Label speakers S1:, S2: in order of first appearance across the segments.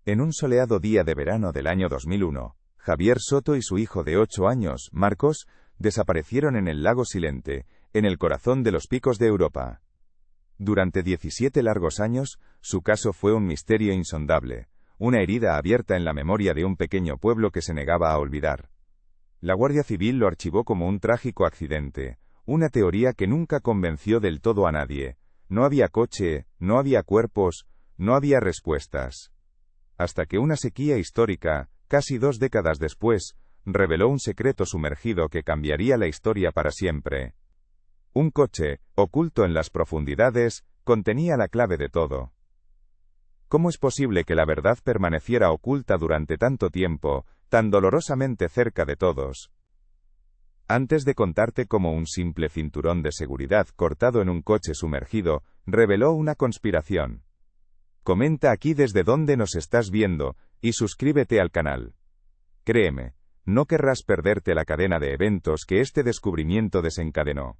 S1: En un soleado día de verano del año 2001, Javier Soto y su hijo de 8 años, Marcos, desaparecieron en el lago Silente, en el corazón de los Picos de Europa. Durante 17 largos años, su caso fue un misterio insondable, una herida abierta en la memoria de un pequeño pueblo que se negaba a olvidar. La Guardia Civil lo archivó como un trágico accidente, una teoría que nunca convenció del todo a nadie. No había coche, no había cuerpos, no había respuestas. Hasta que una sequía histórica, casi 2 décadas después, reveló un secreto sumergido que cambiaría la historia para siempre. Un coche, oculto en las profundidades, contenía la clave de todo. ¿Cómo es posible que la verdad permaneciera oculta durante tanto tiempo, tan dolorosamente cerca de todos? Antes de contarte cómo un simple cinturón de seguridad cortado en un coche sumergido, reveló una conspiración. Comenta aquí desde dónde nos estás viendo, y suscríbete al canal. Créeme, no querrás perderte la cadena de eventos que este descubrimiento desencadenó.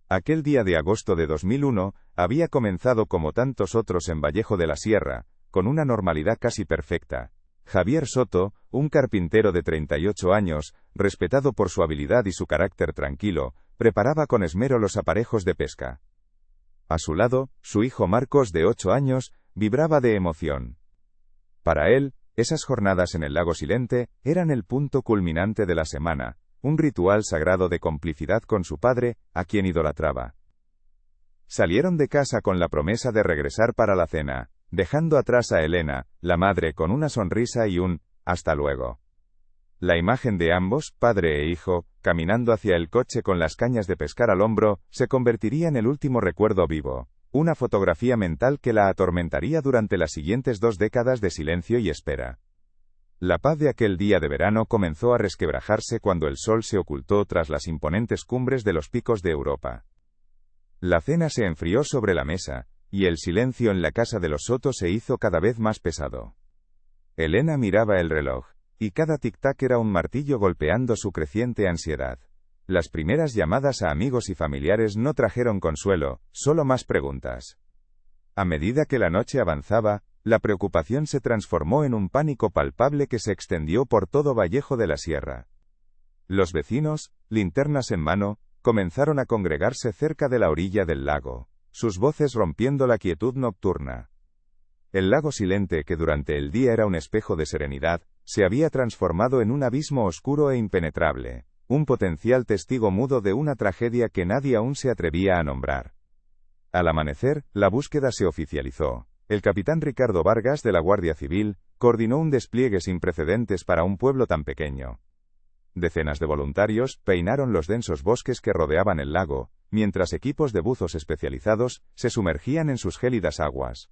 S1: Aquel día de agosto de 2001, había comenzado como tantos otros en Vallejo de la Sierra, con una normalidad casi perfecta. Javier Soto, un carpintero de 38 años, respetado por su habilidad y su carácter tranquilo, preparaba con esmero los aparejos de pesca. A su lado, su hijo Marcos, de 8 años, vibraba de emoción. Para él, esas jornadas en el lago Silente eran el punto culminante de la semana, un ritual sagrado de complicidad con su padre, a quien idolatraba. Salieron de casa con la promesa de regresar para la cena, dejando atrás a Elena, la madre, con una sonrisa y un «hasta luego». La imagen de ambos, padre e hijo, caminando hacia el coche con las cañas de pescar al hombro, se convertiría en el último recuerdo vivo, una fotografía mental que la atormentaría durante las siguientes 2 décadas de silencio y espera. La paz de aquel día de verano comenzó a resquebrajarse cuando el sol se ocultó tras las imponentes cumbres de los Picos de Europa. La cena se enfrió sobre la mesa, y el silencio en la casa de los Soto se hizo cada vez más pesado. Elena miraba el reloj, y cada tic-tac era un martillo golpeando su creciente ansiedad. Las primeras llamadas a amigos y familiares no trajeron consuelo, solo más preguntas. A medida que la noche avanzaba, la preocupación se transformó en un pánico palpable que se extendió por todo Vallejo de la Sierra. Los vecinos, linternas en mano, comenzaron a congregarse cerca de la orilla del lago, sus voces rompiendo la quietud nocturna. El lago Silente, que durante el día era un espejo de serenidad, se había transformado en un abismo oscuro e impenetrable, un potencial testigo mudo de una tragedia que nadie aún se atrevía a nombrar. Al amanecer, la búsqueda se oficializó. El capitán Ricardo Vargas, de la Guardia Civil, coordinó un despliegue sin precedentes para un pueblo tan pequeño. Decenas de voluntarios peinaron los densos bosques que rodeaban el lago, mientras equipos de buzos especializados se sumergían en sus gélidas aguas.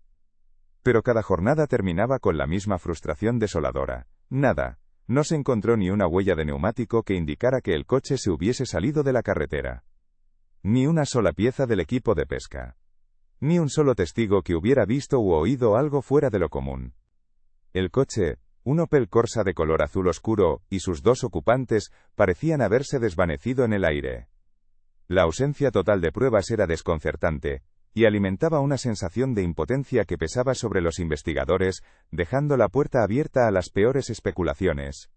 S1: Pero cada jornada terminaba con la misma frustración desoladora. Nada. No se encontró ni una huella de neumático que indicara que el coche se hubiese salido de la carretera. Ni una sola pieza del equipo de pesca. Ni un solo testigo que hubiera visto u oído algo fuera de lo común. El coche, un Opel Corsa de color azul oscuro, y sus 2 ocupantes, parecían haberse desvanecido en el aire. La ausencia total de pruebas era desconcertante, y alimentaba una sensación de impotencia que pesaba sobre los investigadores, dejando la puerta abierta a las peores especulaciones.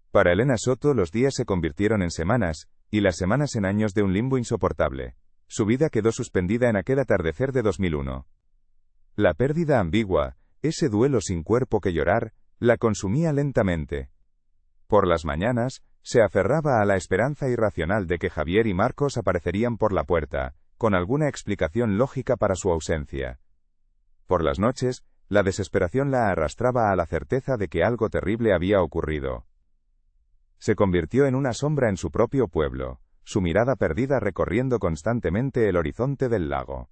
S1: Para Elena Soto los días se convirtieron en semanas, y las semanas en años de un limbo insoportable. Su vida quedó suspendida en aquel atardecer de 2001. La pérdida ambigua, ese duelo sin cuerpo que llorar, la consumía lentamente. Por las mañanas, se aferraba a la esperanza irracional de que Javier y Marcos aparecerían por la puerta, con alguna explicación lógica para su ausencia. Por las noches, la desesperación la arrastraba a la certeza de que algo terrible había ocurrido. Se convirtió en una sombra en su propio pueblo, su mirada perdida recorriendo constantemente el horizonte del lago.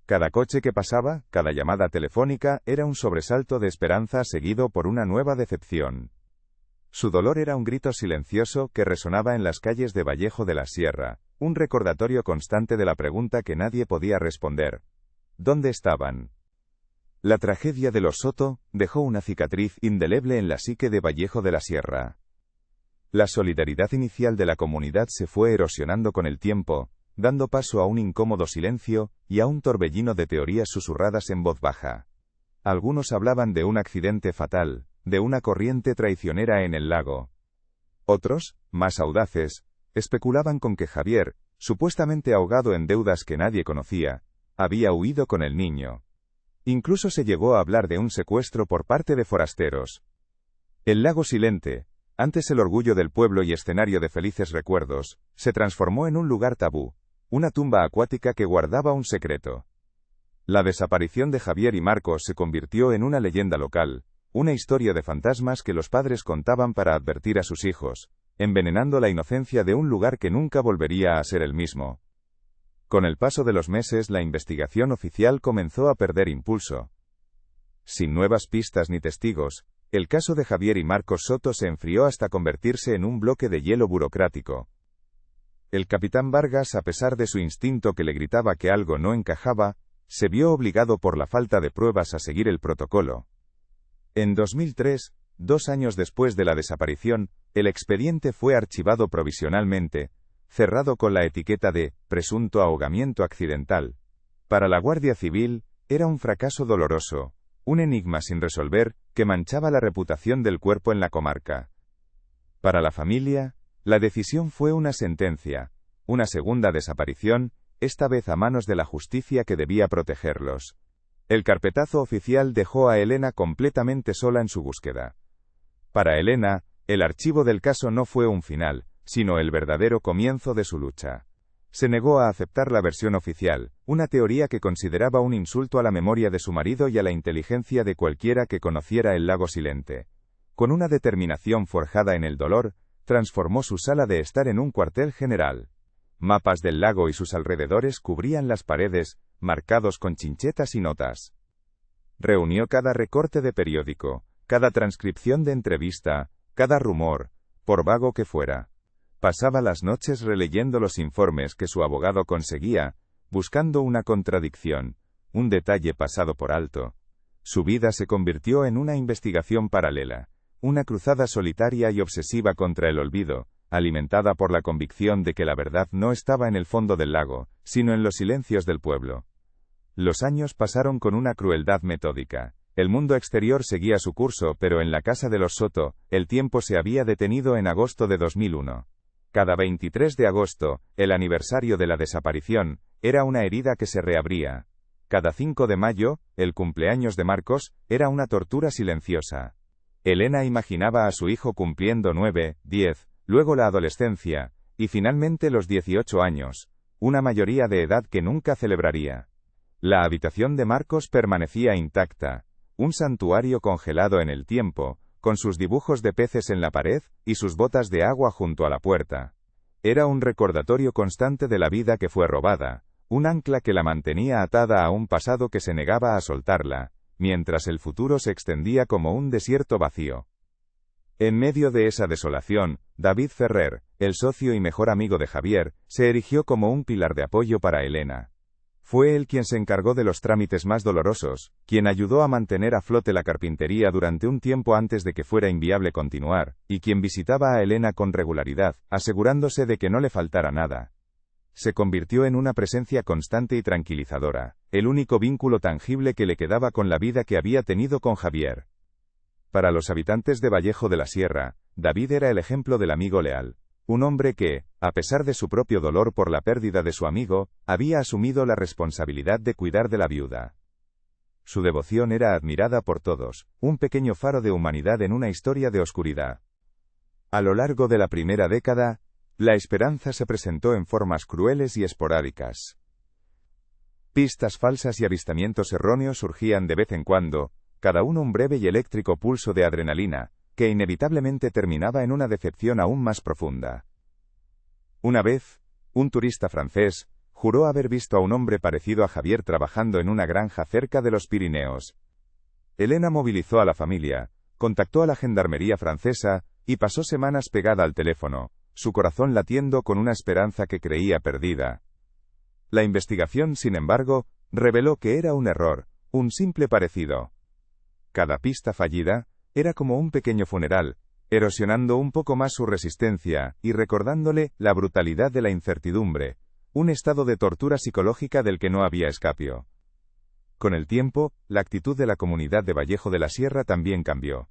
S1: Cada coche que pasaba, cada llamada telefónica, era un sobresalto de esperanza seguido por una nueva decepción. Su dolor era un grito silencioso que resonaba en las calles de Vallejo de la Sierra, un recordatorio constante de la pregunta que nadie podía responder. ¿Dónde estaban? La tragedia de los Soto dejó una cicatriz indeleble en la psique de Vallejo de la Sierra. La solidaridad inicial de la comunidad se fue erosionando con el tiempo, dando paso a un incómodo silencio y a un torbellino de teorías susurradas en voz baja. Algunos hablaban de un accidente fatal, de una corriente traicionera en el lago. Otros, más audaces, especulaban con que Javier, supuestamente ahogado en deudas que nadie conocía, había huido con el niño. Incluso se llegó a hablar de un secuestro por parte de forasteros. El lago Silente, antes el orgullo del pueblo y escenario de felices recuerdos, se transformó en un lugar tabú, una tumba acuática que guardaba un secreto. La desaparición de Javier y Marcos se convirtió en una leyenda local, una historia de fantasmas que los padres contaban para advertir a sus hijos, envenenando la inocencia de un lugar que nunca volvería a ser el mismo. Con el paso de los meses, la investigación oficial comenzó a perder impulso. Sin nuevas pistas ni testigos, el caso de Javier y Marcos Soto se enfrió hasta convertirse en un bloque de hielo burocrático. El capitán Vargas, a pesar de su instinto que le gritaba que algo no encajaba, se vio obligado por la falta de pruebas a seguir el protocolo. En 2003, 2 años después de la desaparición, el expediente fue archivado provisionalmente, cerrado con la etiqueta de presunto ahogamiento accidental. Para la Guardia Civil, era un fracaso doloroso, un enigma sin resolver, que manchaba la reputación del cuerpo en la comarca. Para la familia, la decisión fue una sentencia, una segunda desaparición, esta vez a manos de la justicia que debía protegerlos. El carpetazo oficial dejó a Elena completamente sola en su búsqueda. Para Elena, el archivo del caso no fue un final, sino el verdadero comienzo de su lucha. Se negó a aceptar la versión oficial, una teoría que consideraba un insulto a la memoria de su marido y a la inteligencia de cualquiera que conociera el lago Silente. Con una determinación forjada en el dolor, transformó su sala de estar en un cuartel general. Mapas del lago y sus alrededores cubrían las paredes, marcados con chinchetas y notas. Reunió cada recorte de periódico, cada transcripción de entrevista, cada rumor, por vago que fuera. Pasaba las noches releyendo los informes que su abogado conseguía, buscando una contradicción, un detalle pasado por alto. Su vida se convirtió en una investigación paralela, una cruzada solitaria y obsesiva contra el olvido, alimentada por la convicción de que la verdad no estaba en el fondo del lago, sino en los silencios del pueblo. Los años pasaron con una crueldad metódica. El mundo exterior seguía su curso, pero en la casa de los Soto, el tiempo se había detenido en agosto de 2001. Cada 23 de agosto, el aniversario de la desaparición, era una herida que se reabría. Cada 5 de mayo, el cumpleaños de Marcos, era una tortura silenciosa. Elena imaginaba a su hijo cumpliendo 9, 10, luego la adolescencia, y finalmente los 18 años, una mayoría de edad que nunca celebraría. La habitación de Marcos permanecía intacta, un santuario congelado en el tiempo, con sus dibujos de peces en la pared, y sus botas de agua junto a la puerta. Era un recordatorio constante de la vida que fue robada, un ancla que la mantenía atada a un pasado que se negaba a soltarla, mientras el futuro se extendía como un desierto vacío. En medio de esa desolación, David Ferrer, el socio y mejor amigo de Javier, se erigió como un pilar de apoyo para Elena. Fue él quien se encargó de los trámites más dolorosos, quien ayudó a mantener a flote la carpintería durante un tiempo antes de que fuera inviable continuar, y quien visitaba a Elena con regularidad, asegurándose de que no le faltara nada. Se convirtió en una presencia constante y tranquilizadora, el único vínculo tangible que le quedaba con la vida que había tenido con Javier. Para los habitantes de Vallejo de la Sierra, David era el ejemplo del amigo leal. Un hombre que, a pesar de su propio dolor por la pérdida de su amigo, había asumido la responsabilidad de cuidar de la viuda. Su devoción era admirada por todos, un pequeño faro de humanidad en una historia de oscuridad. A lo largo de la primera década, la esperanza se presentó en formas crueles y esporádicas. Pistas falsas y avistamientos erróneos surgían de vez en cuando, cada uno un breve y eléctrico pulso de adrenalina, que inevitablemente terminaba en una decepción aún más profunda. Una vez, un turista francés juró haber visto a un hombre parecido a Javier trabajando en una granja cerca de los Pirineos. Elena movilizó a la familia, contactó a la gendarmería francesa, y pasó semanas pegada al teléfono, su corazón latiendo con una esperanza que creía perdida. La investigación, sin embargo, reveló que era un error, un simple parecido. Cada pista fallida era como un pequeño funeral, erosionando un poco más su resistencia, y recordándole la brutalidad de la incertidumbre, un estado de tortura psicológica del que no había escapio. Con el tiempo, la actitud de la comunidad de Vallejo de la Sierra también cambió.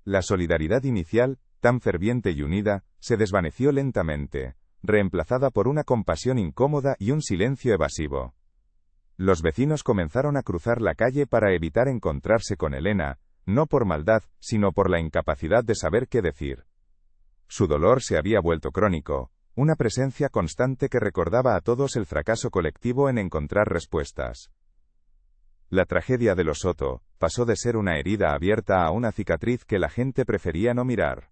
S1: La solidaridad inicial, tan ferviente y unida, se desvaneció lentamente, reemplazada por una compasión incómoda y un silencio evasivo. Los vecinos comenzaron a cruzar la calle para evitar encontrarse con Elena, no por maldad, sino por la incapacidad de saber qué decir. Su dolor se había vuelto crónico, una presencia constante que recordaba a todos el fracaso colectivo en encontrar respuestas. La tragedia de los Soto pasó de ser una herida abierta a una cicatriz que la gente prefería no mirar.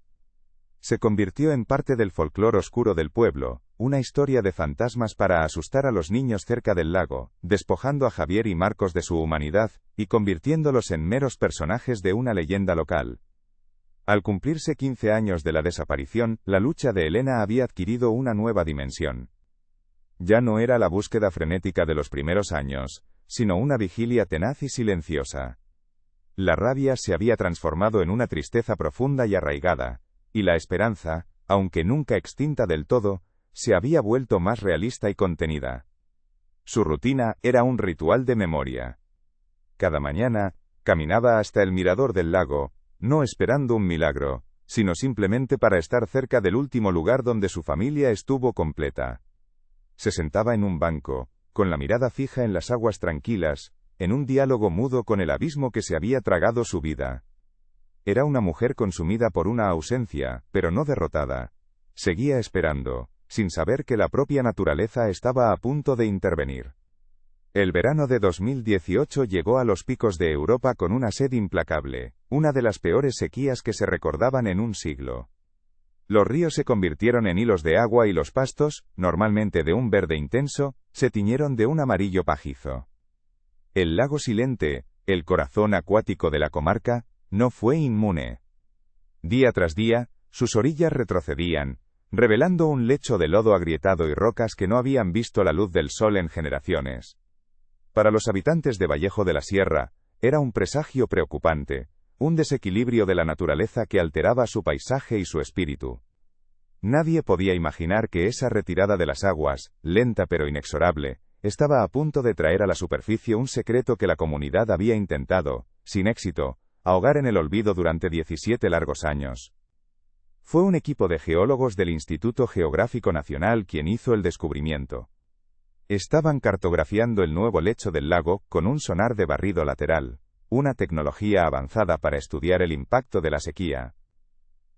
S1: Se convirtió en parte del folclore oscuro del pueblo, una historia de fantasmas para asustar a los niños cerca del lago, despojando a Javier y Marcos de su humanidad, y convirtiéndolos en meros personajes de una leyenda local. Al cumplirse 15 años de la desaparición, la lucha de Elena había adquirido una nueva dimensión. Ya no era la búsqueda frenética de los primeros años, sino una vigilia tenaz y silenciosa. La rabia se había transformado en una tristeza profunda y arraigada, y la esperanza, aunque nunca extinta del todo, se había vuelto más realista y contenida. Su rutina era un ritual de memoria. Cada mañana, caminaba hasta el mirador del lago, no esperando un milagro, sino simplemente para estar cerca del último lugar donde su familia estuvo completa. Se sentaba en un banco, con la mirada fija en las aguas tranquilas, en un diálogo mudo con el abismo que se había tragado su vida. Era una mujer consumida por una ausencia, pero no derrotada. Seguía esperando, sin saber que la propia naturaleza estaba a punto de intervenir. El verano de 2018 llegó a los picos de Europa con una sed implacable, una de las peores sequías que se recordaban en un siglo. Los ríos se convirtieron en hilos de agua y los pastos, normalmente de un verde intenso, se tiñeron de un amarillo pajizo. El lago Silente, el corazón acuático de la comarca, no fue inmune. Día tras día, sus orillas retrocedían, revelando un lecho de lodo agrietado y rocas que no habían visto la luz del sol en generaciones. Para los habitantes de Vallejo de la Sierra, era un presagio preocupante, un desequilibrio de la naturaleza que alteraba su paisaje y su espíritu. Nadie podía imaginar que esa retirada de las aguas, lenta pero inexorable, estaba a punto de traer a la superficie un secreto que la comunidad había intentado, sin éxito, ahogar en el olvido durante 17 largos años. Fue un equipo de geólogos del Instituto Geográfico Nacional quien hizo el descubrimiento. Estaban cartografiando el nuevo lecho del lago con un sonar de barrido lateral, una tecnología avanzada para estudiar el impacto de la sequía.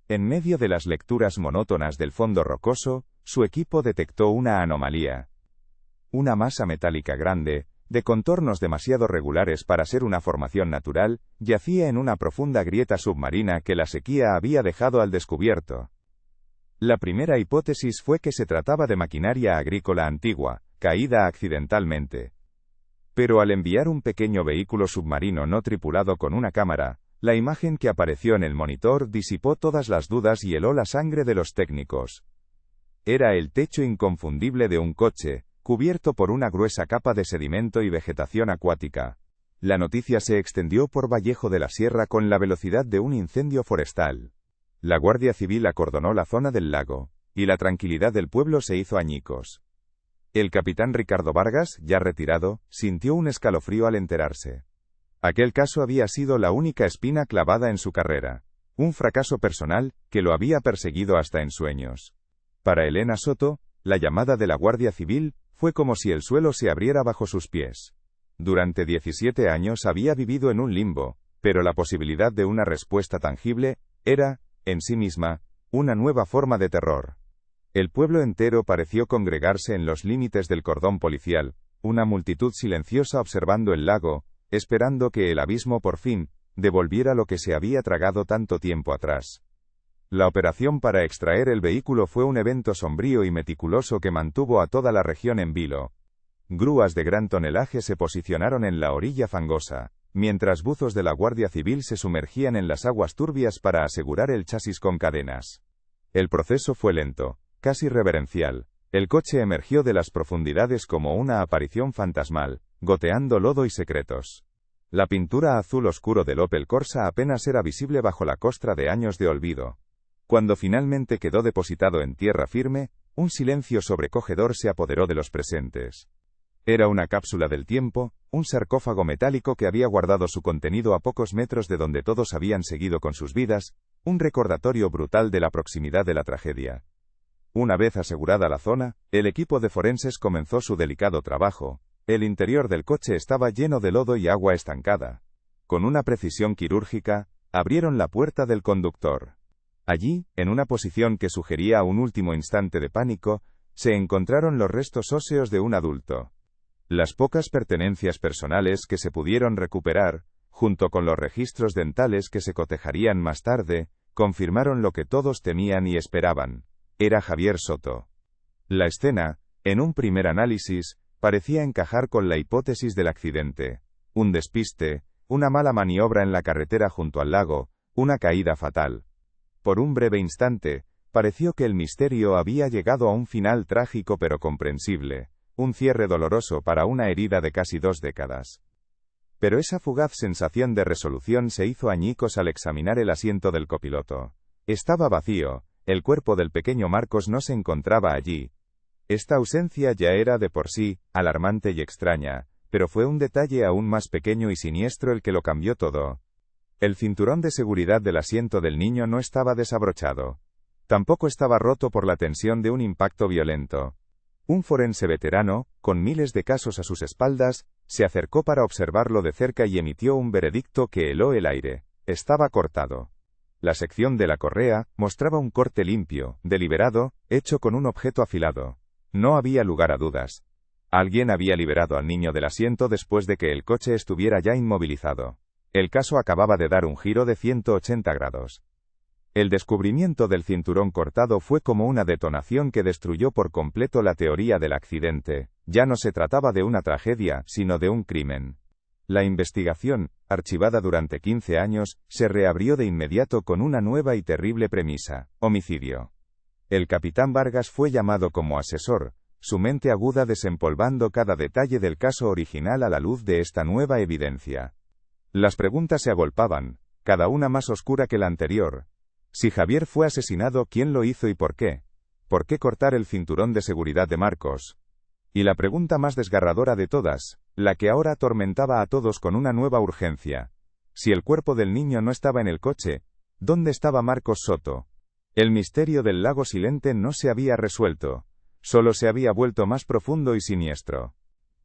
S1: En medio de las lecturas monótonas del fondo rocoso, su equipo detectó una anomalía. Una masa metálica grande, de contornos demasiado regulares para ser una formación natural, yacía en una profunda grieta submarina que la sequía había dejado al descubierto. La primera hipótesis fue que se trataba de maquinaria agrícola antigua, caída accidentalmente. Pero al enviar un pequeño vehículo submarino no tripulado con una cámara, la imagen que apareció en el monitor disipó todas las dudas y heló la sangre de los técnicos. Era el techo inconfundible de un coche, cubierto por una gruesa capa de sedimento y vegetación acuática. La noticia se extendió por Vallejo de la Sierra con la velocidad de un incendio forestal. La Guardia Civil acordonó la zona del lago, y la tranquilidad del pueblo se hizo añicos. El capitán Ricardo Vargas, ya retirado, sintió un escalofrío al enterarse. Aquel caso había sido la única espina clavada en su carrera. Un fracaso personal, que lo había perseguido hasta en sueños. Para Elena Soto, la llamada de la Guardia Civil, fue como si el suelo se abriera bajo sus pies. Durante 17 años había vivido en un limbo, pero la posibilidad de una respuesta tangible, era, en sí misma, una nueva forma de terror. El pueblo entero pareció congregarse en los límites del cordón policial, una multitud silenciosa observando el lago, esperando que el abismo por fin, devolviera lo que se había tragado tanto tiempo atrás. La operación para extraer el vehículo fue un evento sombrío y meticuloso que mantuvo a toda la región en vilo. Grúas de gran tonelaje se posicionaron en la orilla fangosa, mientras buzos de la Guardia Civil se sumergían en las aguas turbias para asegurar el chasis con cadenas. El proceso fue lento, casi reverencial. El coche emergió de las profundidades como una aparición fantasmal, goteando lodo y secretos. La pintura azul oscuro del Opel Corsa apenas era visible bajo la costra de años de olvido. Cuando finalmente quedó depositado en tierra firme, un silencio sobrecogedor se apoderó de los presentes. Era una cápsula del tiempo, un sarcófago metálico que había guardado su contenido a pocos metros de donde todos habían seguido con sus vidas, un recordatorio brutal de la proximidad de la tragedia. Una vez asegurada la zona, el equipo de forenses comenzó su delicado trabajo. El interior del coche estaba lleno de lodo y agua estancada. Con una precisión quirúrgica, abrieron la puerta del conductor. Allí, en una posición que sugería un último instante de pánico, se encontraron los restos óseos de un adulto. Las pocas pertenencias personales que se pudieron recuperar, junto con los registros dentales que se cotejarían más tarde, confirmaron lo que todos temían y esperaban. Era Javier Soto. La escena, en un primer análisis, parecía encajar con la hipótesis del accidente. Un despiste, una mala maniobra en la carretera junto al lago, una caída fatal. Por un breve instante, pareció que el misterio había llegado a un final trágico pero comprensible, un cierre doloroso para una herida de casi 2 décadas. Pero esa fugaz sensación de resolución se hizo añicos al examinar el asiento del copiloto. Estaba vacío, el cuerpo del pequeño Marcos no se encontraba allí. Esta ausencia ya era de por sí alarmante y extraña, pero fue un detalle aún más pequeño y siniestro el que lo cambió todo. El cinturón de seguridad del asiento del niño no estaba desabrochado. Tampoco estaba roto por la tensión de un impacto violento. Un forense veterano, con miles de casos a sus espaldas, se acercó para observarlo de cerca y emitió un veredicto que heló el aire. Estaba cortado. La sección de la correa mostraba un corte limpio, deliberado, hecho con un objeto afilado. No había lugar a dudas. Alguien había liberado al niño del asiento después de que el coche estuviera ya inmovilizado. El caso acababa de dar un giro de 180 grados. El descubrimiento del cinturón cortado fue como una detonación que destruyó por completo la teoría del accidente. Ya no se trataba de una tragedia, sino de un crimen. La investigación, archivada durante 15 años, se reabrió de inmediato con una nueva y terrible premisa: homicidio. El capitán Vargas fue llamado como asesor, su mente aguda desempolvando cada detalle del caso original a la luz de esta nueva evidencia. Las preguntas se agolpaban, cada una más oscura que la anterior. Si Javier fue asesinado, ¿quién lo hizo y por qué? ¿Por qué cortar el cinturón de seguridad de Marcos? Y la pregunta más desgarradora de todas, la que ahora atormentaba a todos con una nueva urgencia. Si el cuerpo del niño no estaba en el coche, ¿dónde estaba Marcos Soto? El misterio del lago Silente no se había resuelto, solo se había vuelto más profundo y siniestro.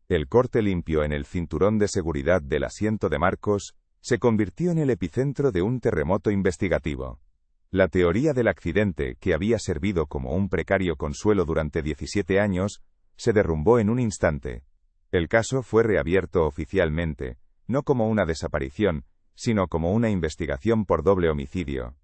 S1: El corte limpio en el cinturón de seguridad del asiento de Marcos se convirtió en el epicentro de un terremoto investigativo. La teoría del accidente, que había servido como un precario consuelo durante 17 años, se derrumbó en un instante. El caso fue reabierto oficialmente, no como una desaparición, sino como una investigación por doble homicidio.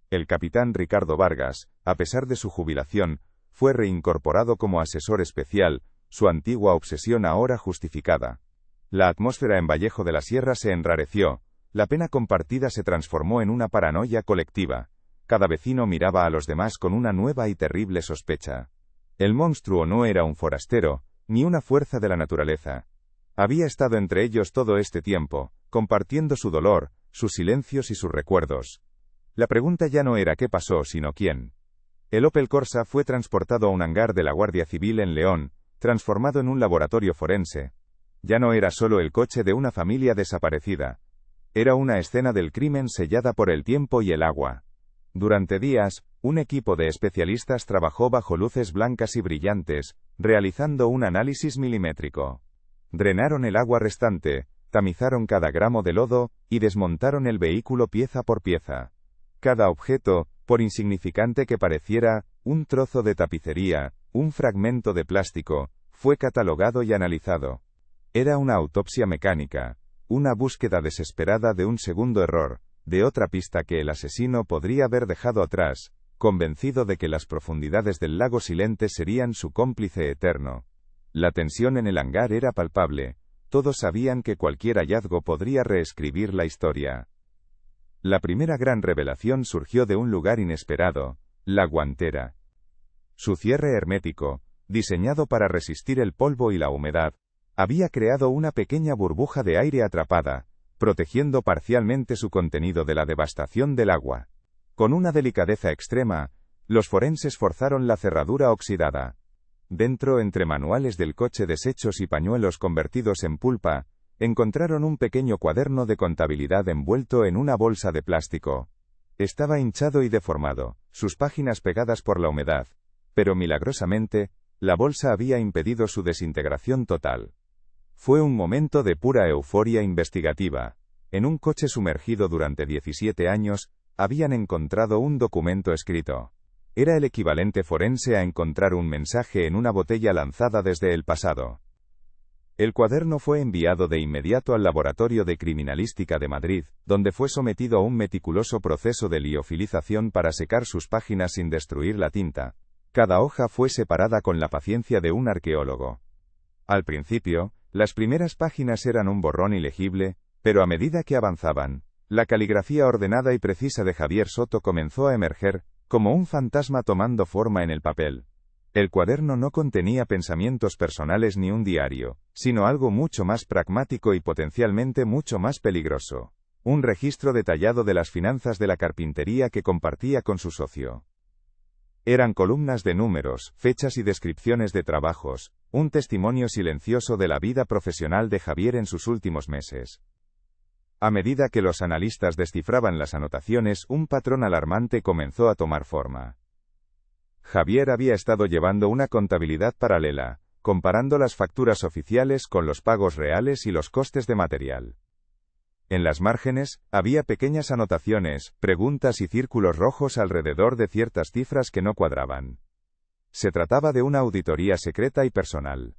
S1: El capitán Ricardo Vargas, a pesar de su jubilación, fue reincorporado como asesor especial, su antigua obsesión ahora justificada. La atmósfera en Vallejo de la Sierra se enrareció, la pena compartida se transformó en una paranoia colectiva. Cada vecino miraba a los demás con una nueva y terrible sospecha. El monstruo no era un forastero, ni una fuerza de la naturaleza. Había estado entre ellos todo este tiempo, compartiendo su dolor, sus silencios y sus recuerdos. La pregunta ya no era qué pasó, sino quién. El Opel Corsa fue transportado a un hangar de la Guardia Civil en León, transformado en un laboratorio forense. Ya no era solo el coche de una familia desaparecida. Era una escena del crimen sellada por el tiempo y el agua. Durante días, un equipo de especialistas trabajó bajo luces blancas y brillantes, realizando un análisis milimétrico. Drenaron el agua restante, tamizaron cada gramo de lodo, y desmontaron el vehículo pieza por pieza. Cada objeto, por insignificante que pareciera, un trozo de tapicería, un fragmento de plástico, fue catalogado y analizado. Era una autopsia mecánica, una búsqueda desesperada de un segundo error, de otra pista que el asesino podría haber dejado atrás, convencido de que las profundidades del lago Silente serían su cómplice eterno. La tensión en el hangar era palpable, todos sabían que cualquier hallazgo podría reescribir la historia. La primera gran revelación surgió de un lugar inesperado, la guantera. Su cierre hermético, diseñado para resistir el polvo y la humedad, había creado una pequeña burbuja de aire atrapada, protegiendo parcialmente su contenido de la devastación del agua. Con una delicadeza extrema, los forenses forzaron la cerradura oxidada. Dentro, entre manuales del coche deshechos y pañuelos convertidos en pulpa, encontraron un pequeño cuaderno de contabilidad envuelto en una bolsa de plástico. Estaba hinchado y deformado, sus páginas pegadas por la humedad, pero milagrosamente, la bolsa había impedido su desintegración total. Fue un momento de pura euforia investigativa. En un coche sumergido durante 17 años, habían encontrado un documento escrito. Era el equivalente forense a encontrar un mensaje en una botella lanzada desde el pasado. El cuaderno fue enviado de inmediato al Laboratorio de Criminalística de Madrid, donde fue sometido a un meticuloso proceso de liofilización para secar sus páginas sin destruir la tinta. Cada hoja fue separada con la paciencia de un arqueólogo. Al principio, las primeras páginas eran un borrón ilegible, pero a medida que avanzaban, la caligrafía ordenada y precisa de Javier Soto comenzó a emerger, como un fantasma tomando forma en el papel. El cuaderno no contenía pensamientos personales ni un diario, sino algo mucho más pragmático y potencialmente mucho más peligroso. Un registro detallado de las finanzas de la carpintería que compartía con su socio. Eran columnas de números, fechas y descripciones de trabajos, un testimonio silencioso de la vida profesional de Javier en sus últimos meses. A medida que los analistas descifraban las anotaciones, un patrón alarmante comenzó a tomar forma. Javier había estado llevando una contabilidad paralela, comparando las facturas oficiales con los pagos reales y los costes de material. En las márgenes, había pequeñas anotaciones, preguntas y círculos rojos alrededor de ciertas cifras que no cuadraban. Se trataba de una auditoría secreta y personal.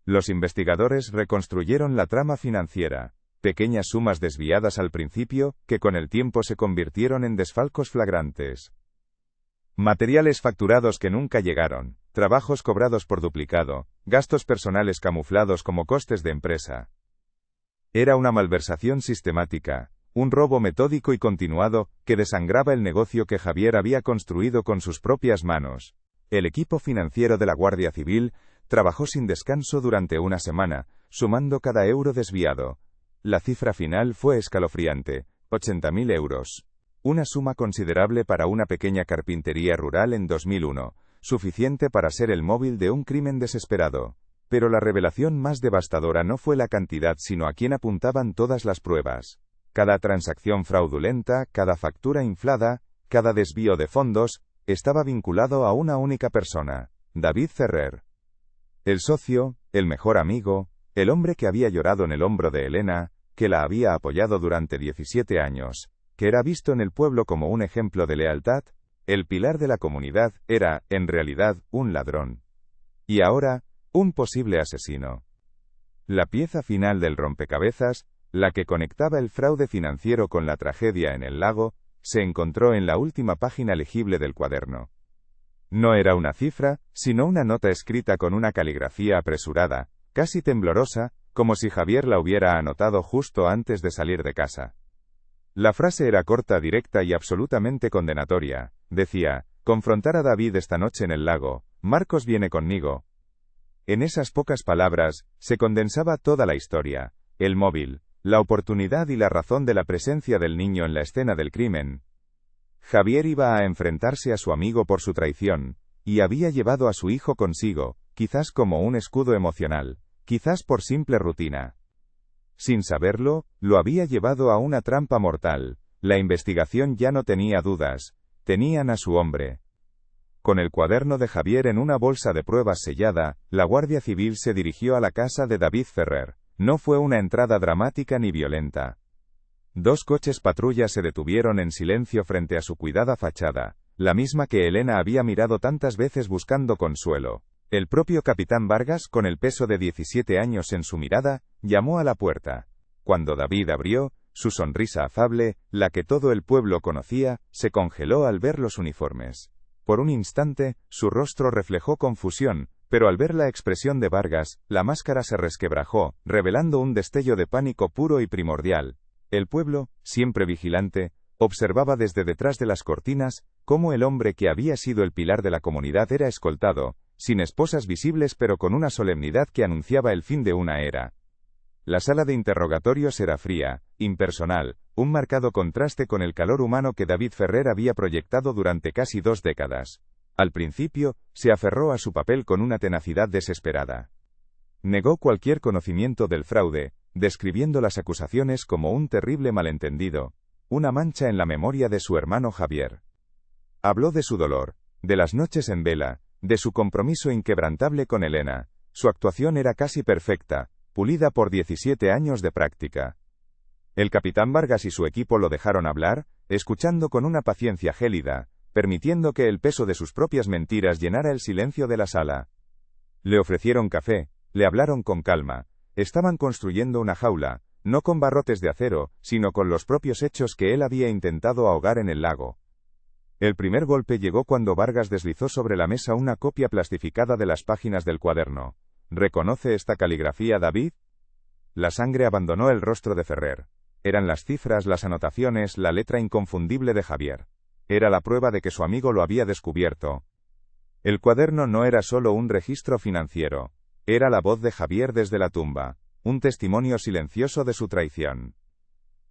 S1: Los investigadores reconstruyeron la trama financiera, pequeñas sumas desviadas al principio, que con el tiempo se convirtieron en desfalcos flagrantes. Materiales facturados que nunca llegaron, trabajos cobrados por duplicado, gastos personales camuflados como costes de empresa. Era una malversación sistemática, un robo metódico y continuado, que desangraba el negocio que Javier había construido con sus propias manos. El equipo financiero de la Guardia Civil trabajó sin descanso durante una semana, sumando cada euro desviado. La cifra final fue escalofriante, 80.000 euros. Una suma considerable para una pequeña carpintería rural en 2001, suficiente para ser el móvil de un crimen desesperado. Pero la revelación más devastadora no fue la cantidad sino a quién apuntaban todas las pruebas. Cada transacción fraudulenta, cada factura inflada, cada desvío de fondos, estaba vinculado a una única persona, David Ferrer. El socio, el mejor amigo, el hombre que había llorado en el hombro de Elena, que la había apoyado durante 17 años, que era visto en el pueblo como un ejemplo de lealtad, el pilar de la comunidad, era, en realidad, un ladrón. Y ahora, un posible asesino. La pieza final del rompecabezas, la que conectaba el fraude financiero con la tragedia en el lago, se encontró en la última página legible del cuaderno. No era una cifra, sino una nota escrita con una caligrafía apresurada, casi temblorosa, como si Javier la hubiera anotado justo antes de salir de casa. La frase era corta, directa y absolutamente condenatoria. Decía: confrontar a David esta noche en el lago, Marcos viene conmigo. En esas pocas palabras, se condensaba toda la historia, el móvil, la oportunidad y la razón de la presencia del niño en la escena del crimen. Javier iba a enfrentarse a su amigo por su traición, y había llevado a su hijo consigo, quizás como un escudo emocional, quizás por simple rutina. Sin saberlo, lo había llevado a una trampa mortal. La investigación ya no tenía dudas, tenían a su hombre. Con el cuaderno de Javier en una bolsa de pruebas sellada, la Guardia Civil se dirigió a la casa de David Ferrer. No fue una entrada dramática ni violenta. 2 coches patrulla se detuvieron en silencio frente a su cuidada fachada, la misma que Elena había mirado tantas veces buscando consuelo. El propio capitán Vargas, con el peso de 17 años en su mirada, llamó a la puerta. Cuando David abrió, su sonrisa afable, la que todo el pueblo conocía, se congeló al ver los uniformes. Por un instante, su rostro reflejó confusión, pero al ver la expresión de Vargas, la máscara se resquebrajó, revelando un destello de pánico puro y primordial. El pueblo, siempre vigilante, observaba desde detrás de las cortinas, cómo el hombre que había sido el pilar de la comunidad era escoltado, sin esposas visibles pero con una solemnidad que anunciaba el fin de una era. La sala de interrogatorios era fría, impersonal, un marcado contraste con el calor humano que David Ferrer había proyectado durante casi 2 décadas. Al principio, se aferró a su papel con una tenacidad desesperada. Negó cualquier conocimiento del fraude, describiendo las acusaciones como un terrible malentendido, una mancha en la memoria de su hermano Javier. Habló de su dolor, de las noches en vela, de su compromiso inquebrantable con Elena. Su actuación era casi perfecta, pulida por 17 años de práctica. El capitán Vargas y su equipo lo dejaron hablar, escuchando con una paciencia gélida, permitiendo que el peso de sus propias mentiras llenara el silencio de la sala. Le ofrecieron café, le hablaron con calma, estaban construyendo una jaula, no con barrotes de acero, sino con los propios hechos que él había intentado ahogar en el lago. El primer golpe llegó cuando Vargas deslizó sobre la mesa una copia plastificada de las páginas del cuaderno. ¿Reconoce esta caligrafía, David? La sangre abandonó el rostro de Ferrer. Eran las cifras, las anotaciones, la letra inconfundible de Javier. Era la prueba de que su amigo lo había descubierto. El cuaderno no era solo un registro financiero. Era la voz de Javier desde la tumba, un testimonio silencioso de su traición.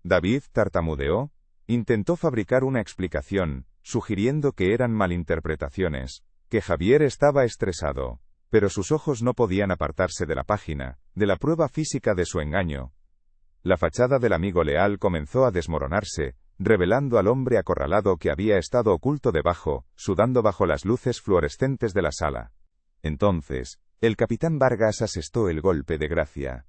S1: David tartamudeó, intentó fabricar una explicación, sugiriendo que eran malinterpretaciones, que Javier estaba estresado, pero sus ojos no podían apartarse de la página, de la prueba física de su engaño. La fachada del amigo leal comenzó a desmoronarse, revelando al hombre acorralado que había estado oculto debajo, sudando bajo las luces fluorescentes de la sala. Entonces, el capitán Vargas asestó el golpe de gracia.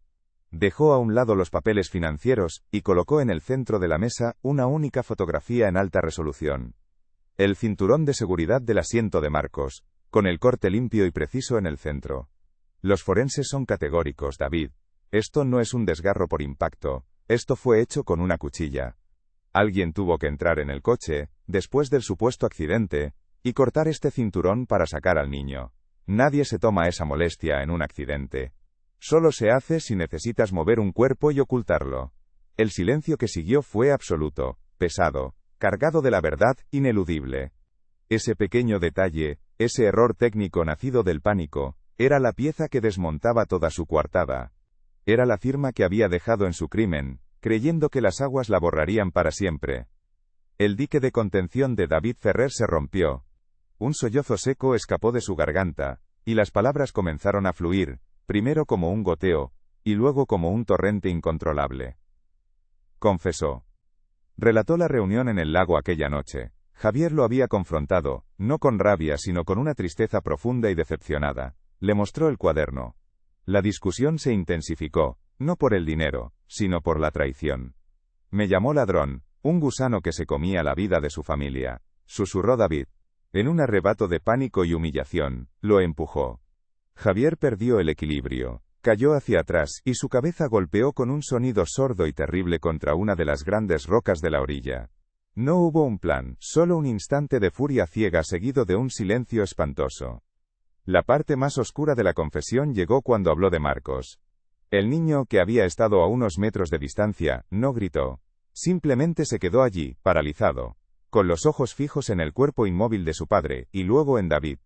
S1: Dejó a un lado los papeles financieros, y colocó en el centro de la mesa una única fotografía en alta resolución. El cinturón de seguridad del asiento de Marcos, con el corte limpio y preciso en el centro. Los forenses son categóricos, David. Esto no es un desgarro por impacto, esto fue hecho con una cuchilla. Alguien tuvo que entrar en el coche, después del supuesto accidente, y cortar este cinturón para sacar al niño. Nadie se toma esa molestia en un accidente. Solo se hace si necesitas mover un cuerpo y ocultarlo. El silencio que siguió fue absoluto, pesado, cargado de la verdad, ineludible. Ese pequeño detalle, ese error técnico nacido del pánico, era la pieza que desmontaba toda su coartada. Era la firma que había dejado en su crimen, creyendo que las aguas la borrarían para siempre. El dique de contención de David Ferrer se rompió. Un sollozo seco escapó de su garganta, y las palabras comenzaron a fluir, primero como un goteo, y luego como un torrente incontrolable. Confesó. Relató la reunión en el lago aquella noche. Javier lo había confrontado, no con rabia sino con una tristeza profunda y decepcionada. Le mostró el cuaderno. La discusión se intensificó, no por el dinero, sino por la traición. Me llamó ladrón, un gusano que se comía la vida de su familia, susurró David. En un arrebato de pánico y humillación, lo empujó. Javier perdió el equilibrio, cayó hacia atrás, y su cabeza golpeó con un sonido sordo y terrible contra una de las grandes rocas de la orilla. No hubo un plan, solo un instante de furia ciega seguido de un silencio espantoso. La parte más oscura de la confesión llegó cuando habló de Marcos. El niño, que había estado a unos metros de distancia, no gritó. Simplemente se quedó allí, paralizado, con los ojos fijos en el cuerpo inmóvil de su padre, y luego en David.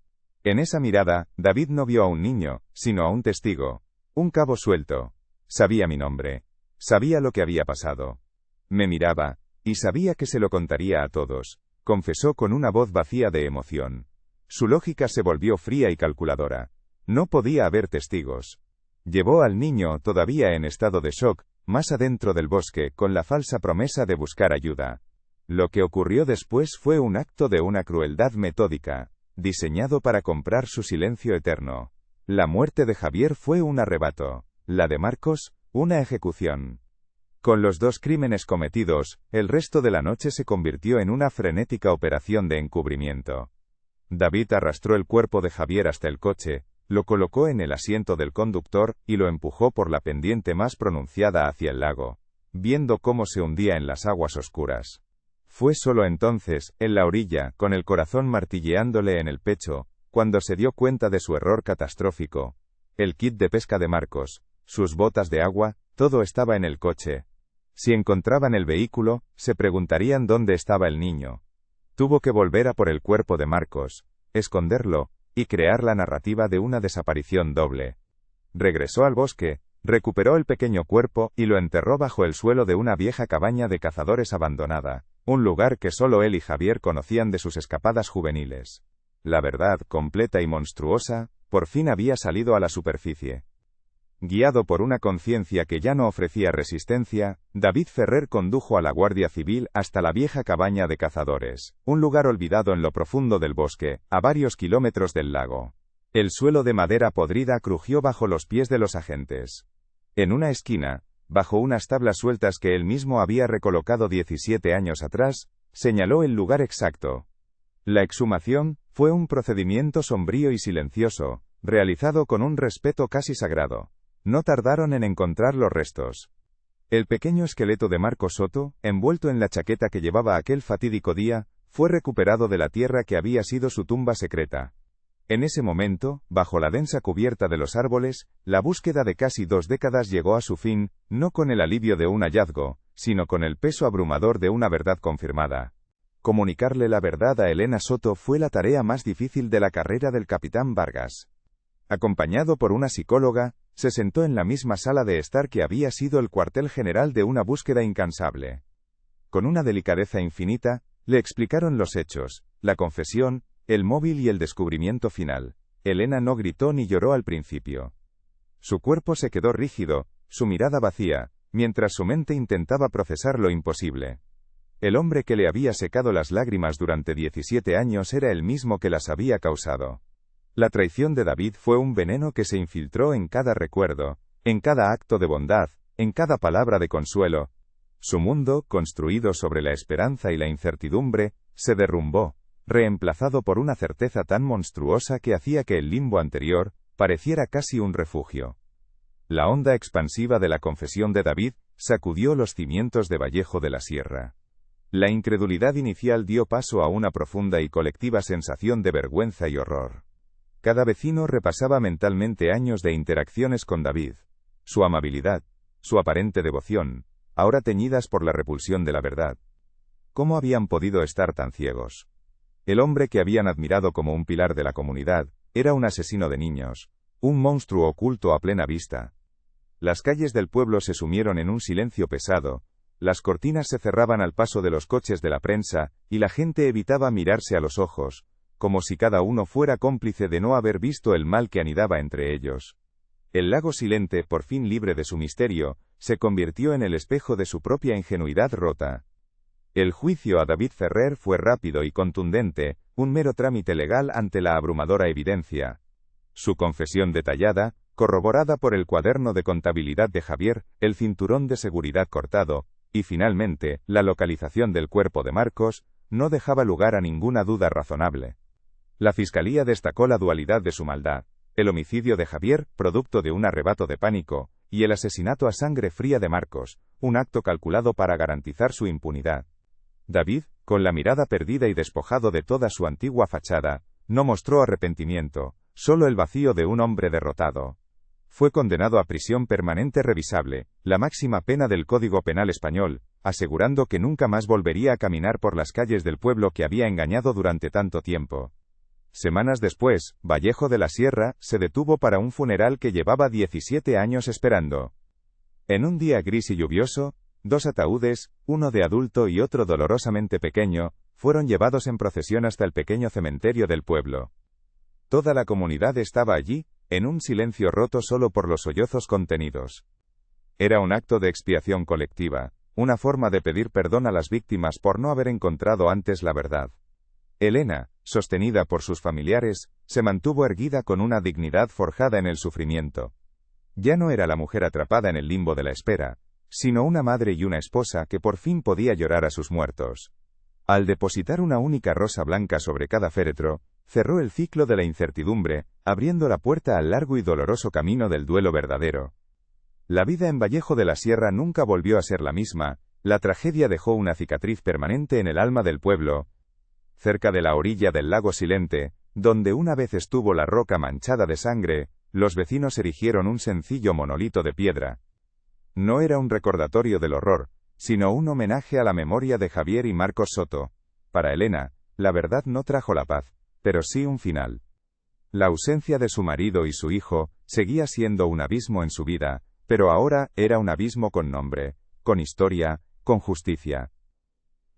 S1: En esa mirada, David no vio a un niño, sino a un testigo. Un cabo suelto. Sabía mi nombre. Sabía lo que había pasado. Me miraba, y sabía que se lo contaría a todos, confesó con una voz vacía de emoción. Su lógica se volvió fría y calculadora. No podía haber testigos. Llevó al niño, todavía en estado de shock, más adentro del bosque, con la falsa promesa de buscar ayuda. Lo que ocurrió después fue un acto de una crueldad metódica, diseñado para comprar su silencio eterno. La muerte de Javier fue un arrebato, la de Marcos, una ejecución. Con los dos crímenes cometidos, el resto de la noche se convirtió en una frenética operación de encubrimiento. David arrastró el cuerpo de Javier hasta el coche, lo colocó en el asiento del conductor, y lo empujó por la pendiente más pronunciada hacia el lago, viendo cómo se hundía en las aguas oscuras. Fue solo entonces, en la orilla, con el corazón martilleándole en el pecho, cuando se dio cuenta de su error catastrófico. El kit de pesca de Marcos, sus botas de agua, todo estaba en el coche. Si encontraban el vehículo, se preguntarían dónde estaba el niño. Tuvo que volver a por el cuerpo de Marcos, esconderlo, y crear la narrativa de una desaparición doble. Regresó al bosque, recuperó el pequeño cuerpo, y lo enterró bajo el suelo de una vieja cabaña de cazadores abandonada, un lugar que solo él y Javier conocían de sus escapadas juveniles. La verdad, completa y monstruosa, por fin había salido a la superficie. Guiado por una conciencia que ya no ofrecía resistencia, David Ferrer condujo a la Guardia Civil hasta la vieja cabaña de cazadores, un lugar olvidado en lo profundo del bosque, a varios kilómetros del lago. El suelo de madera podrida crujió bajo los pies de los agentes. En una esquina, bajo unas tablas sueltas que él mismo había recolocado 17 años atrás, señaló el lugar exacto. La exhumación fue un procedimiento sombrío y silencioso, realizado con un respeto casi sagrado. No tardaron en encontrar los restos. El pequeño esqueleto de Marcos Soto, envuelto en la chaqueta que llevaba aquel fatídico día, fue recuperado de la tierra que había sido su tumba secreta. En ese momento, bajo la densa cubierta de los árboles, la búsqueda de casi 2 décadas llegó a su fin, no con el alivio de un hallazgo, sino con el peso abrumador de una verdad confirmada. Comunicarle la verdad a Elena Soto fue la tarea más difícil de la carrera del capitán Vargas. Acompañado por una psicóloga, se sentó en la misma sala de estar que había sido el cuartel general de una búsqueda incansable. Con una delicadeza infinita, le explicaron los hechos, la confesión, el móvil y el descubrimiento final. Elena no gritó ni lloró al principio. Su cuerpo se quedó rígido, su mirada vacía, mientras su mente intentaba procesar lo imposible. El hombre que le había secado las lágrimas durante 17 años era el mismo que las había causado. La traición de David fue un veneno que se infiltró en cada recuerdo, en cada acto de bondad, en cada palabra de consuelo. Su mundo, construido sobre la esperanza y la incertidumbre, se derrumbó, reemplazado por una certeza tan monstruosa que hacía que el limbo anterior pareciera casi un refugio. La onda expansiva de la confesión de David sacudió los cimientos de Vallejo de la Sierra. La incredulidad inicial dio paso a una profunda y colectiva sensación de vergüenza y horror. Cada vecino repasaba mentalmente años de interacciones con David. Su amabilidad, su aparente devoción, ahora teñidas por la repulsión de la verdad. ¿Cómo habían podido estar tan ciegos? El hombre que habían admirado como un pilar de la comunidad, era un asesino de niños, un monstruo oculto a plena vista. Las calles del pueblo se sumieron en un silencio pesado, las cortinas se cerraban al paso de los coches de la prensa, y la gente evitaba mirarse a los ojos, como si cada uno fuera cómplice de no haber visto el mal que anidaba entre ellos. El lago silente, por fin libre de su misterio, se convirtió en el espejo de su propia ingenuidad rota. El juicio a David Ferrer fue rápido y contundente, un mero trámite legal ante la abrumadora evidencia. Su confesión detallada, corroborada por el cuaderno de contabilidad de Javier, el cinturón de seguridad cortado, y finalmente, la localización del cuerpo de Marcos, no dejaba lugar a ninguna duda razonable. La fiscalía destacó la dualidad de su maldad, el homicidio de Javier, producto de un arrebato de pánico, y el asesinato a sangre fría de Marcos, un acto calculado para garantizar su impunidad. David, con la mirada perdida y despojado de toda su antigua fachada, no mostró arrepentimiento, solo el vacío de un hombre derrotado. Fue condenado a prisión permanente revisable, la máxima pena del Código Penal español, asegurando que nunca más volvería a caminar por las calles del pueblo que había engañado durante tanto tiempo. Semanas después, Vallejo de la Sierra se detuvo para un funeral que llevaba 17 años esperando. En un día gris y lluvioso, 2 ataúdes, uno de adulto y otro dolorosamente pequeño, fueron llevados en procesión hasta el pequeño cementerio del pueblo. Toda la comunidad estaba allí, en un silencio roto solo por los sollozos contenidos. Era un acto de expiación colectiva, una forma de pedir perdón a las víctimas por no haber encontrado antes la verdad. Elena, sostenida por sus familiares, se mantuvo erguida con una dignidad forjada en el sufrimiento. Ya no era la mujer atrapada en el limbo de la espera, sino una madre y una esposa que por fin podía llorar a sus muertos. Al depositar una única rosa blanca sobre cada féretro, cerró el ciclo de la incertidumbre, abriendo la puerta al largo y doloroso camino del duelo verdadero. La vida en Vallejo de la Sierra nunca volvió a ser la misma, la tragedia dejó una cicatriz permanente en el alma del pueblo. Cerca de la orilla del lago Silente, donde una vez estuvo la roca manchada de sangre, los vecinos erigieron un sencillo monolito de piedra. No era un recordatorio del horror, sino un homenaje a la memoria de Javier y Marcos Soto. Para Elena, la verdad no trajo la paz, pero sí un final. La ausencia de su marido y su hijo seguía siendo un abismo en su vida, pero ahora era un abismo con nombre, con historia, con justicia.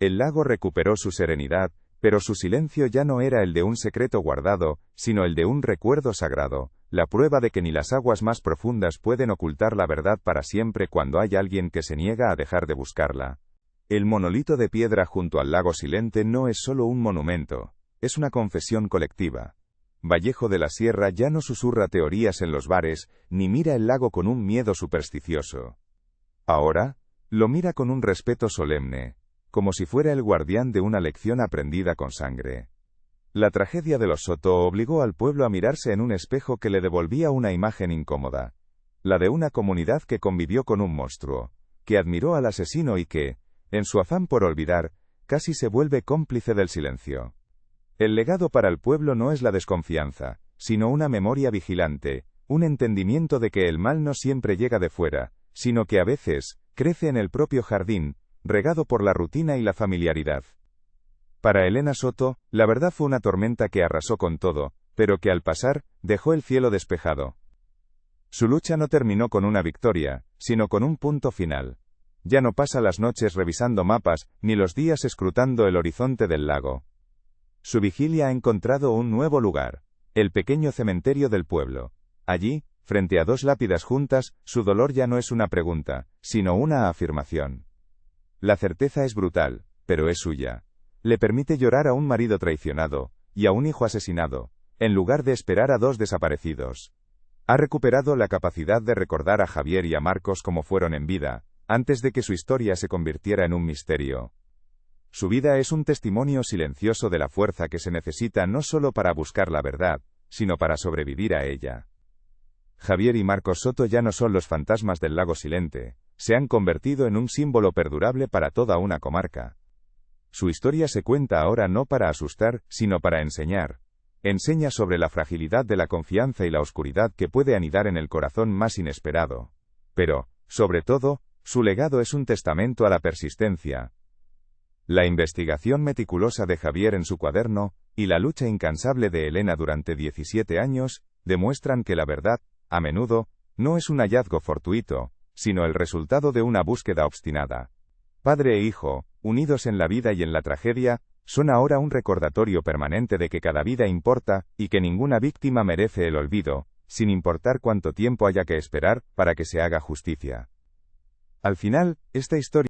S1: El lago recuperó su serenidad, Pero su silencio ya no era el de un secreto guardado, sino el de un recuerdo sagrado, la prueba de que ni las aguas más profundas pueden ocultar la verdad para siempre cuando hay alguien que se niega a dejar de buscarla. El monolito de piedra junto al lago silente no es solo un monumento, es una confesión colectiva. Vallejo de la Sierra ya no susurra teorías en los bares, ni mira el lago con un miedo supersticioso. Ahora, lo mira con un respeto solemne, como si fuera el guardián de una lección aprendida con sangre. La tragedia de los Soto obligó al pueblo a mirarse en un espejo que le devolvía una imagen incómoda, la de una comunidad que convivió con un monstruo, que admiró al asesino y que, en su afán por olvidar, casi se vuelve cómplice del silencio. El legado para el pueblo no es la desconfianza, sino una memoria vigilante, un entendimiento de que el mal no siempre llega de fuera, sino que a veces, crece en el propio jardín, regado por la rutina y la familiaridad. Para Elena Soto, la verdad fue una tormenta que arrasó con todo, pero que al pasar, dejó el cielo despejado. Su lucha no terminó con una victoria, sino con un punto final. Ya no pasa las noches revisando mapas, ni los días escrutando el horizonte del lago. Su vigilia ha encontrado un nuevo lugar, el pequeño cementerio del pueblo. Allí, frente a dos lápidas juntas, su dolor ya no es una pregunta, sino una afirmación. La certeza es brutal, pero es suya. Le permite llorar a un marido traicionado, y a un hijo asesinado, en lugar de esperar a dos desaparecidos. Ha recuperado la capacidad de recordar a Javier y a Marcos como fueron en vida, antes de que su historia se convirtiera en un misterio. Su vida es un testimonio silencioso de la fuerza que se necesita no solo para buscar la verdad, sino para sobrevivir a ella. Javier y Marcos Soto ya no son los fantasmas del lago silente, se han convertido en un símbolo perdurable para toda una comarca. Su historia se cuenta ahora no para asustar, sino para enseñar. Enseña sobre la fragilidad de la confianza y la oscuridad que puede anidar en el corazón más inesperado. Pero, sobre todo, su legado es un testamento a la persistencia. La investigación meticulosa de Javier en su cuaderno, y la lucha incansable de Elena durante 17 años, demuestran que la verdad, a menudo, no es un hallazgo fortuito, sino el resultado de una búsqueda obstinada. Padre e hijo, unidos en la vida y en la tragedia, son ahora un recordatorio permanente de que cada vida importa, y que ninguna víctima merece el olvido, sin importar cuánto tiempo haya que esperar para que se haga justicia. Al final, esta historia